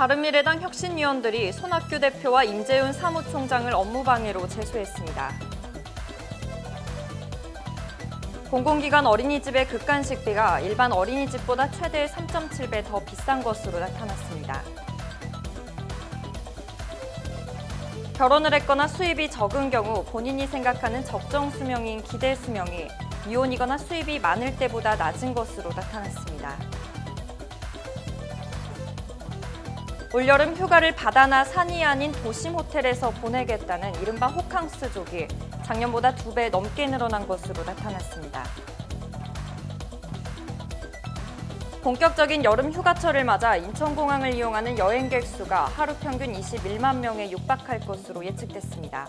바른미래당 혁신위원들이 손학규 대표와 임재윤 사무총장을 업무방해로 제소했습니다. 공공기관 어린이집의 극간식비가 일반 어린이집보다 최대 3.7배 더 비싼 것으로 나타났습니다. 결혼을 했거나 수입이 적은 경우 본인이 생각하는 적정 수명인 기대 수명이 미혼이거나 수입이 많을 때보다 낮은 것으로 나타났습니다. 올여름 휴가를 바다나 산이 아닌 도심 호텔에서 보내겠다는 이른바 호캉스족이 작년보다 2배 넘게 늘어난 것으로 나타났습니다. 본격적인 여름 휴가철을 맞아 인천공항을 이용하는 여행객 수가 하루 평균 21만 명에 육박할 것으로 예측됐습니다.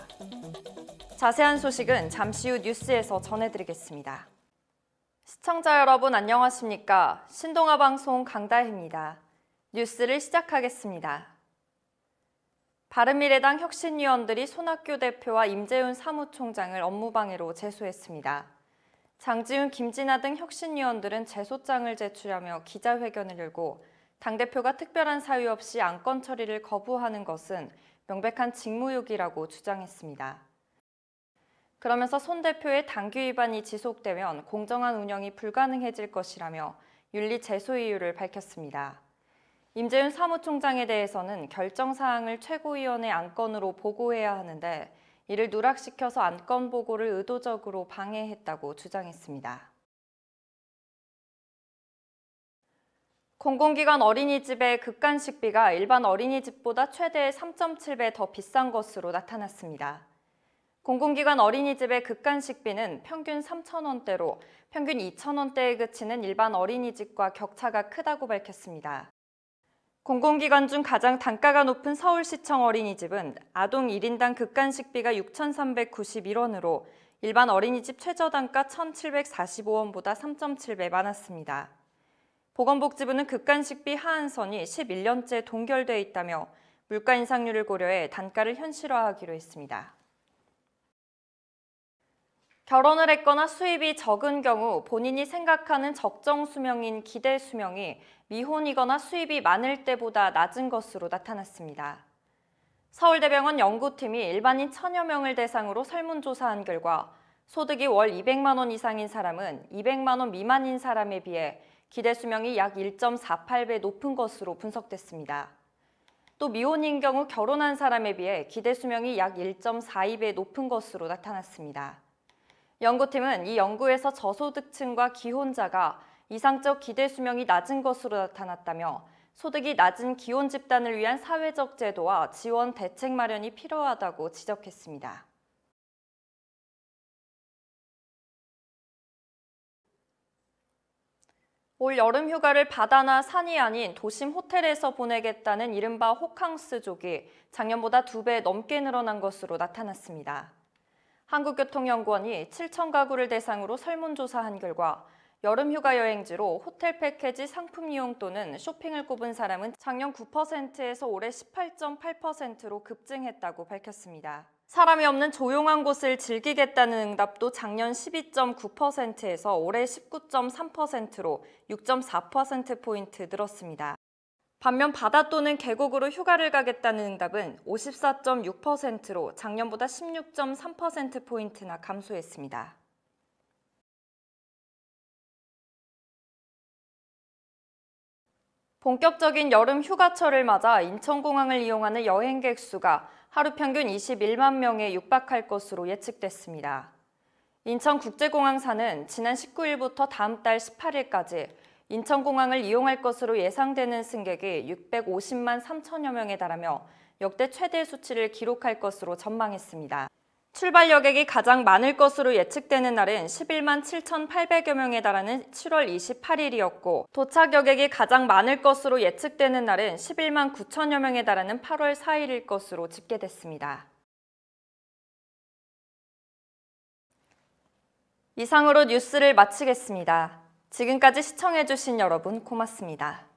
자세한 소식은 잠시 후 뉴스에서 전해드리겠습니다. 시청자 여러분 안녕하십니까? 신동아 방송 강다혜입니다. 뉴스를 시작하겠습니다. 바른미래당 혁신위원들이 손학규 대표와 임재윤 사무총장을 업무방해로 제소했습니다. 장지훈, 김진아 등 혁신위원들은 제소장을 제출하며 기자회견을 열고 당대표가 특별한 사유 없이 안건 처리를 거부하는 것은 명백한 직무유기라고 주장했습니다. 그러면서 손 대표의 당규 위반이 지속되면 공정한 운영이 불가능해질 것이라며 윤리 제소 이유를 밝혔습니다. 임재윤 사무총장에 대해서는 결정사항을 최고위원회 안건으로 보고해야 하는데 이를 누락시켜서 안건 보고를 의도적으로 방해했다고 주장했습니다. 공공기관 어린이집의 극간식비가 일반 어린이집보다 최대 3.7배 더 비싼 것으로 나타났습니다. 공공기관 어린이집의 극간식비는 평균 3,000원대로 평균 2,000원대에 그치는 일반 어린이집과 격차가 크다고 밝혔습니다. 공공기관 중 가장 단가가 높은 서울시청 어린이집은 아동 1인당 극간식비가 6,391원으로 일반 어린이집 최저단가 1,745원보다 3.7배 많았습니다. 보건복지부는 극간식비 하한선이 11년째 동결돼 있다며 물가 인상률을 고려해 단가를 현실화하기로 했습니다. 결혼을 했거나 수입이 적은 경우 본인이 생각하는 적정 수명인 기대 수명이 미혼이거나 수입이 많을 때보다 낮은 것으로 나타났습니다. 서울대병원 연구팀이 일반인 1,000여 명을 대상으로 설문조사한 결과 소득이 월 200만 원 이상인 사람은 200만 원 미만인 사람에 비해 기대 수명이 약 1.48배 높은 것으로 분석됐습니다. 또 미혼인 경우 결혼한 사람에 비해 기대 수명이 약 1.42배 높은 것으로 나타났습니다. 연구팀은 이 연구에서 저소득층과 기혼자가 이상적 기대 수명이 낮은 것으로 나타났다며 소득이 낮은 기혼 집단을 위한 사회적 제도와 지원 대책 마련이 필요하다고 지적했습니다. 올 여름 휴가를 바다나 산이 아닌 도심 호텔에서 보내겠다는 이른바 호캉스족이 작년보다 2배 넘게 늘어난 것으로 나타났습니다. 한국교통연구원이 7,000가구를 대상으로 설문조사한 결과 여름휴가 여행지로 호텔 패키지 상품 이용 또는 쇼핑을 꼽은 사람은 작년 9%에서 올해 18.8%로 급증했다고 밝혔습니다. 사람이 없는 조용한 곳을 즐기겠다는 응답도 작년 12.9%에서 올해 19.3%로 6.4%포인트 늘었습니다. 반면 바다 또는 계곡으로 휴가를 가겠다는 응답은 54.6%로 작년보다 16.3%포인트나 감소했습니다. 본격적인 여름 휴가철을 맞아 인천공항을 이용하는 여행객 수가 하루 평균 21만 명에 육박할 것으로 예측됐습니다. 인천국제공항사는 지난 19일부터 다음 달 18일까지 인천공항을 이용할 것으로 예상되는 승객이 650만 3천여 명에 달하며 역대 최대 수치를 기록할 것으로 전망했습니다. 출발 여객이 가장 많을 것으로 예측되는 날은 11만 7,800여 명에 달하는 7월 28일이었고 도착 여객이 가장 많을 것으로 예측되는 날은 11만 9천여 명에 달하는 8월 4일일 것으로 집계됐습니다. 이상으로 뉴스를 마치겠습니다. 지금까지 시청해주신 여러분 고맙습니다.